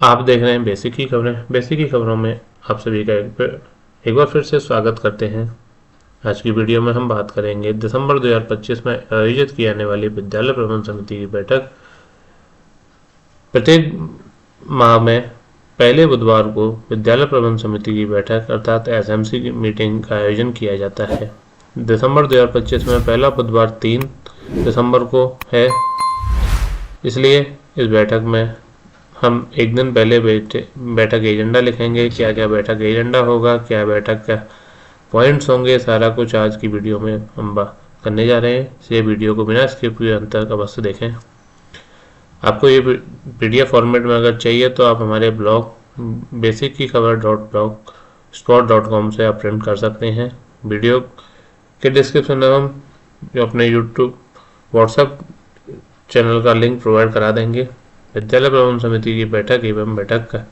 आप देख रहे हैं बेसिक की खबरें। बेसिक की खबरों में आप सभी का एक बार फिर से स्वागत करते हैं। आज की वीडियो में हम बात करेंगे दिसंबर 2025 में आयोजित की जाने वाली विद्यालय प्रबंधन समिति की बैठक। प्रत्येक माह में पहले बुधवार को विद्यालय प्रबंधन समिति की बैठक अर्थात एसएमसी की मीटिंग का आयोजन किया जाता है। दिसंबर 2025 में पहला बुधवार 3 दिसंबर को है, इसलिए इस बैठक में हम एक दिन पहले बैठक एजेंडा लिखेंगे। क्या क्या बैठक एजेंडा होगा, क्या बैठक का पॉइंट्स होंगे, सारा कुछ आज की वीडियो में हम बात करने जा रहे हैं। ये वीडियो को बिना स्किप किए अंत तक अवश्य देखें। आपको ये पीडीएफ फॉर्मेट में अगर चाहिए तो आप हमारे ब्लॉग बेसिक की खबर .blogspot.com से आप प्रिंट कर सकते हैं। वीडियो के डिस्क्रिप्शन में हम जो अपने यूट्यूब व्हाट्सएप चैनल का लिंक प्रोवाइड करा देंगे। विद्यालय प्रबंधन समिति की बैठक एवं बैठक का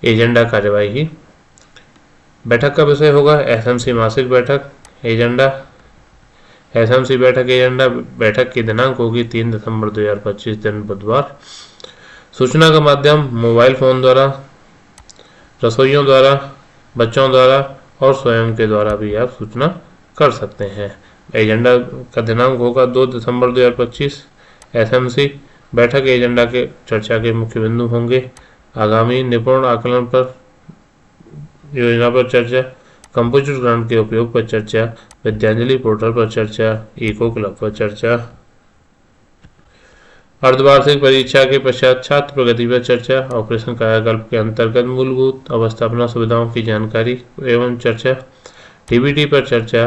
एजेंडा कार्यवाही। बैठक का विषय होगा एसएमसी मासिक बैठक एजेंडा। एसएमसी बैठक एजेंडा बैठक की दिनांक होगी 3 दिसंबर 2025 दिन बुधवार। सूचना का माध्यम मोबाइल फ़ोन द्वारा, रसोइयों द्वारा, बच्चों द्वारा और स्वयं के द्वारा भी आप सूचना कर सकते हैं। एजेंडा का दिनांक होगा 2 दिसंबर 2025। एसएमसी बैठक एजेंडा के चर्चा के मुख्य बिंदु होंगे आगामी निपुण आकलन पर योजना पर चर्चा, कंप्यूटर ग्रांट के उपयोग पर चर्चा, विद्यांजलि पोर्टल पर चर्चा, इको क्लब पर चर्चा, अर्धवार्षिक परीक्षा के पश्चात छात्र प्रगति पर चर्चा, ऑपरेशन कायाकल्प के अंतर्गत मूलभूत अवस्थापना सुविधाओं की जानकारी एवं चर्चा, टीबीटी पर चर्चा,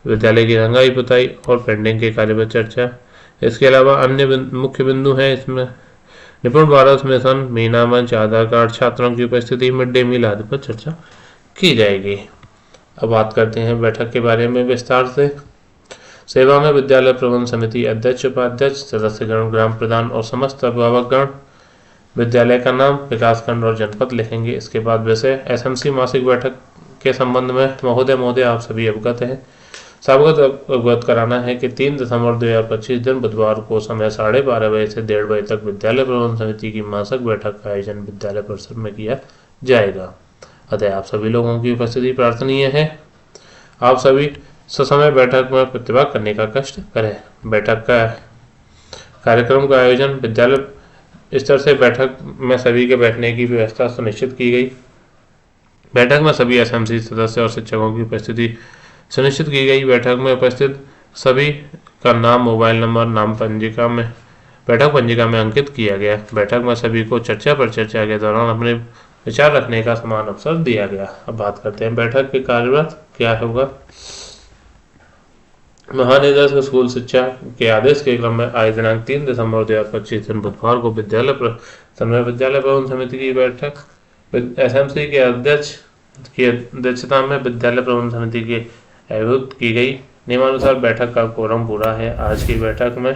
विद्यालय की रंगाई पुताई और पेंटिंग के कार्य पर चर्चा। इसके अलावा अन्य मुख्य बिंदु हैं इसमें निपुण भारत मिशन, मीना मंच, आधार कार्ड, छात्रों की उपस्थिति, मिड डे मील आदि पर चर्चा की जाएगी। अब बात करते हैं बैठक के बारे में विस्तार से। सेवा में विद्यालय प्रबंधन समिति अध्यक्ष, उपाध्यक्ष, सदस्यगण, ग्राम प्रधान और समस्त अभिभावकगण विद्यालय का नाम, विकासखंड और जनपद लिखेंगे। इसके बाद विषय एसएमसी मासिक बैठक के संबंध में महोदय आप सभी अवगत हैं। अवगत कराना है कि 3 दिसंबर 2025 दिन बुधवार को समय 12:30 बजे से 1:30 बजे तक विद्यालय प्रबंधन समिति की मासिक बैठक का आयोजन विद्यालय परिसर में किया जाएगा। अतः आप सभी लोगों की उपस्थिति प्रार्थनीय है। आप सभी ससमय बैठक में प्रतिभाग करने का कष्ट करें। बैठक का कार्यक्रम का आयोजन विद्यालय स्तर से बैठक में सभी के बैठने की व्यवस्था सुनिश्चित की गई। बैठक में सभी एसएमसी सदस्य और शिक्षकों की उपस्थिति सुनिश्चित की गई। बैठक में उपस्थित सभी का नाम, मोबाइल नंबर बैठक पंजिका में अंकित किया गया। बैठक में सभी को चर्चा के दौरान अपने विचार रखने का समान अवसर दिया गया। अब बात करते हैं बैठक के कार्यरत क्या होगा। महानिदेशक स्कूल शिक्षा के आदेश के क्रम में आज दिनांक 3 दिसंबर 2025 दिन बुधवार को विद्यालय प्रबंधन समिति की बैठक एसएमसी के अध्यक्ष की अध्यक्षता में विद्यालय प्रबंधन समिति की आयोजित की गई। नियमानुसार बैठक का कोरम पूरा है। आज की बैठक में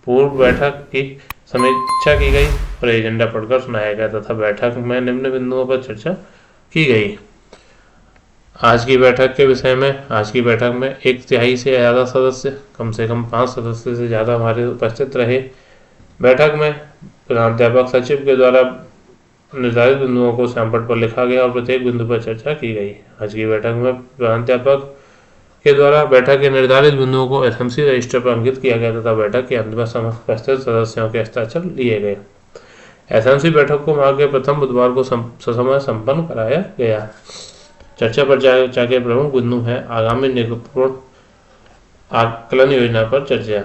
पूर्व बैठक की समीक्षा की गई और एजेंडा पढ़कर सुनाया गया तथा बैठक में निम्न बिंदुओं पर चर्चा की गई। आज की बैठक के विषय में, आज की बैठक में 1/3 से ज़्यादा सदस्य, कम से कम 5 सदस्य से ज़्यादा हमारे उपस्थित रहे। बैठक में प्रधानाध्यापक सचिव के द्वारा निर्धारित बिंदुओं को सैंपल पर लिखा गया और प्रत्येक बिंदु पर चर्चा की गई। आज की बैठक में प्रधानाध्यापक के द्वारा बैठक के निर्धारित बिंदुओं को एसएमसी रजिस्टर पर अंकित किया गया तथा बैठक के अंत में उपस्थित सदस्यों के हस्ताक्षर लिए गए। एसएमसी बैठक को माह के प्रथम बुधवार को ससमय संपन्न कराया गया। चर्चा पर चर्चा के प्रमुख बिंदु हैं आगामी निपुण आकलन योजना पर चर्चा।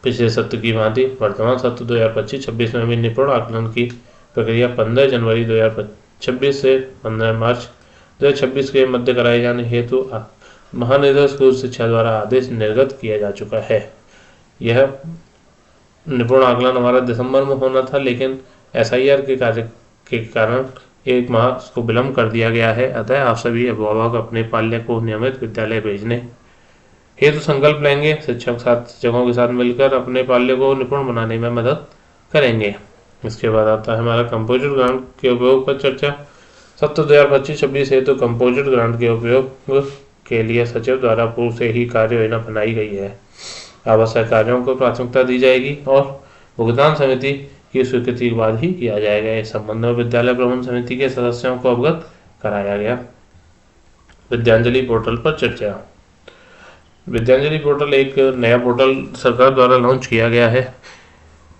पिछले सत्र की भांति वर्तमान सत्र 2025-26 में भी निपुण आकलन की प्रक्रिया 15 जनवरी 2026 से 15 मार्च 2026 के मध्य कराए जाने हेतु महानिदेशक स्कूल शिक्षा द्वारा आदेश निर्गत किया जा चुका है। यह निपुण आकलन हमारा दिसंबर में होना था, लेकिन एसआईआर के कार्य के कारण 1 माह को विलम्ब कर दिया गया है। अतः आप सभी अभिभावक अपने पाल्य को नियमित विद्यालय भेजने हेतु संकल्प लेंगे। शिक्षकों के साथ मिलकर अपने पाल्य को निपुण बनाने में मदद करेंगे। इसके बाद आता है हमारा कंप्यूटर ग्रांट के उपयोग पर चर्चा। सत्र 2025-26 हेतु कंप्यूटर ग्रांट के उपयोग के लिए सचिव द्वारा पूर्व से ही कार्य योजना बनाई गई है। आवश्यक कार्यों को प्राथमिकता दी जाएगी और भुगतान समिति की स्वीकृति के बाद ही किया जाएगा। इस संबंध में विद्यालय प्रबंधन समिति के सदस्यों को अवगत कराया गया। विद्यांजलि पोर्टल पर चर्चा। विद्यांजलि पोर्टल एक नया पोर्टल सरकार द्वारा लॉन्च किया गया है।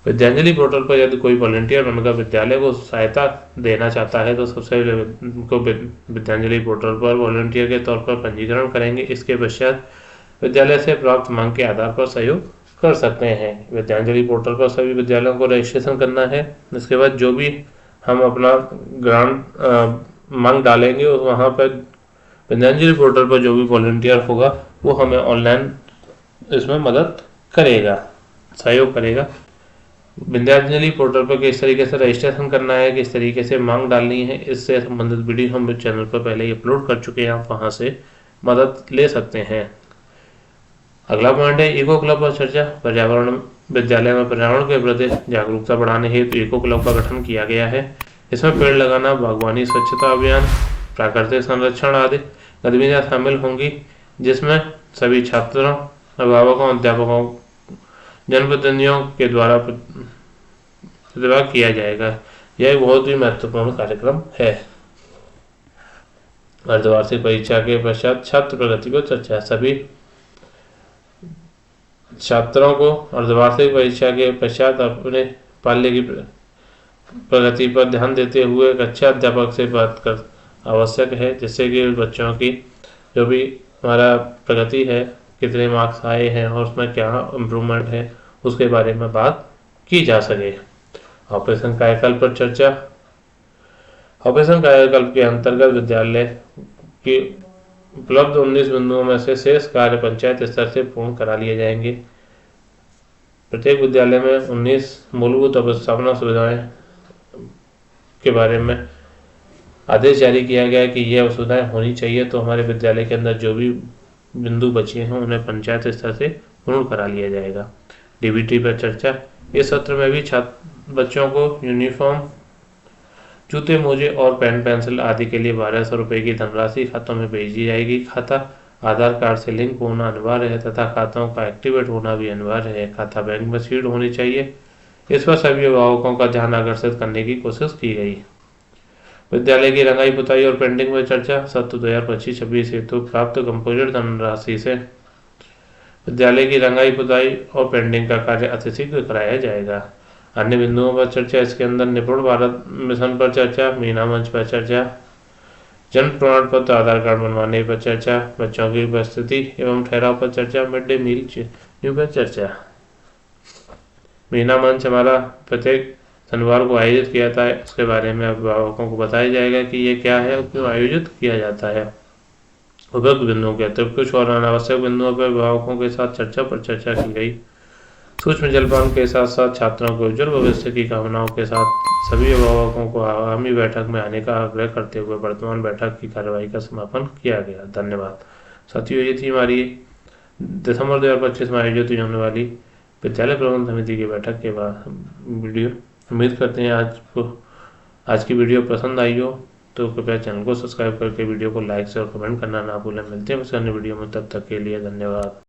विद्यांजलि पोर्टल पर यदि कोई वॉलंटियर बनकर विद्यालय को सहायता देना चाहता है तो सबसे पहले उनको विद्यांजलि पोर्टल पर वॉलंटियर के तौर पर पंजीकरण करेंगे। इसके पश्चात विद्यालय से प्राप्त मांग के आधार पर सहयोग कर सकते हैं। विद्यांजलि पोर्टल पर सभी विद्यालयों को रजिस्ट्रेशन करना है। इसके बाद जो भी हम अपना ग्रांट मांग डालेंगे और वहाँ पर विद्यांजलि पोर्टल पर जो भी वॉलंटियर होगा वो हमें ऑनलाइन इसमें मदद करेगा, सहयोग करेगा। विद्यांजलि पोर्टल पर किस तरीके से रजिस्ट्रेशन करना है, किस तरीके से मांग डालनी है, इससे संबंधित वीडियो हम चैनल पर पहले ही अपलोड कर चुके हैं, आप वहां से मदद ले सकते हैं। अगला पॉइंट है इको क्लब पर चर्चा। पर्यावरण विद्यालय में पर्यावरण के प्रति जागरूकता बढ़ाने हेतु इको क्लब का गठन किया गया है। इसमें पेड़ लगाना, बागवानी, स्वच्छता अभियान, प्राकृतिक संरक्षण आदि गतिविधियां शामिल होंगी, जिसमें सभी छात्रों, अभिभावकों, अध्यापकों, जनप्रतिनिधियों के द्वारा प्रतिभाग किया जाएगा। यह एक बहुत ही महत्वपूर्ण कार्यक्रम है। अर्धवार्षिक परीक्षा के पश्चात छात्र प्रगति पर चर्चा। सभी छात्रों को अर्धवार्षिक परीक्षा के पश्चात अपने पाल्य की प्रगति पर ध्यान देते हुए एक अच्छे अध्यापक से बात कर आवश्यक है, जिससे कि बच्चों की जो भी हमारा प्रगति है, कितने मार्क्स आए हैं और उसमें क्या इम्प्रूवमेंट है, उसके बारे में बात की जा सके। ऑपरेशन कायाकल्प पर चर्चा। ऑपरेशन कायाकल्प के अंतर्गत विद्यालय की उपलब्ध 19 बिंदुओं में से शेष कार्य पंचायत स्तर से पूर्ण करा लिए जाएंगे। प्रत्येक विद्यालय में 19 मूलभूत अवस्थापना सुविधाएं के बारे में आदेश जारी किया गया है कि यह सुविधाएं होनी चाहिए। तो हमारे विद्यालय के अंदर जो भी बिंदु बचे हैं उन्हें पंचायत स्तर से पूर्ण करा लिया जाएगा। डीबीटी पर चर्चा। इस सत्र में भी बच्चों को यूनिफॉर्म, जूते, मोजे और पेन पेंसिल आदि के लिए 1200 रुपये की धनराशि खातों में भेजी जाएगी। खाता आधार कार्ड से लिंक होना अनिवार्य है तथा खातों का एक्टिवेट होना भी अनिवार्य है। खाता बैंक में सीड होनी चाहिए। इस पर सभी अभिभावकों का ध्यान आकर्षित करने की कोशिश की गई। विद्यालय की रंगाई, पुताई और पेंटिंग पर चर्चा। सत्र 2025-26 हेतु प्राप्त कंपोजिट धनराशि से विद्यालय की रंगाई, पुताई और पेंटिंग का कार्य अतिशीघ्र कराया जाएगा। अन्य बिंदुओं पर चर्चा। इसके अंदर निपुण भारत मिशन पर चर्चा, मीना मंच पर चर्चा, जन्म प्रमाण पत्र, आधार कार्ड बनवाने पर चर्चा, बच्चों की उपस्थिति एवं ठहराव पर चर्चा, मिड डे मील पर चर्चा। मीना मंच हमारा प्रत्येक शनिवार को आयोजित किया जाता है। उसके बारे में अभिभावकों को बताया जाएगा कि ये क्या है और क्यों आयोजित किया जाता है। उपयुक्त बिंदुओं के अतिरिक्त कुछ और अनावश्यक बिंदुओं पर अभिभावकों के साथ चर्चा पर चर्चा की गई। सूक्ष्म जलपान के साथ साथ छात्रों के उज्जवल भविष्य की कामनाओं के साथ सभी अभिभावकों को आगामी बैठक में आने का आग्रह करते हुए वर्तमान बैठक की कार्यवाही का समापन किया गया। धन्यवाद साथियों। ये थी हमारी दिसंबर 2025 में आयोजित होने वाली विद्यालय प्रबंधन समिति की बैठक के बाद वीडियो। उम्मीद करते हैं आज की वीडियो पसंद आई हो तो कृपया चैनल को सब्सक्राइब करके वीडियो को लाइक और कमेंट करना ना भूलें। मिलते हैं अन्य वीडियो में, तब तक के लिए धन्यवाद।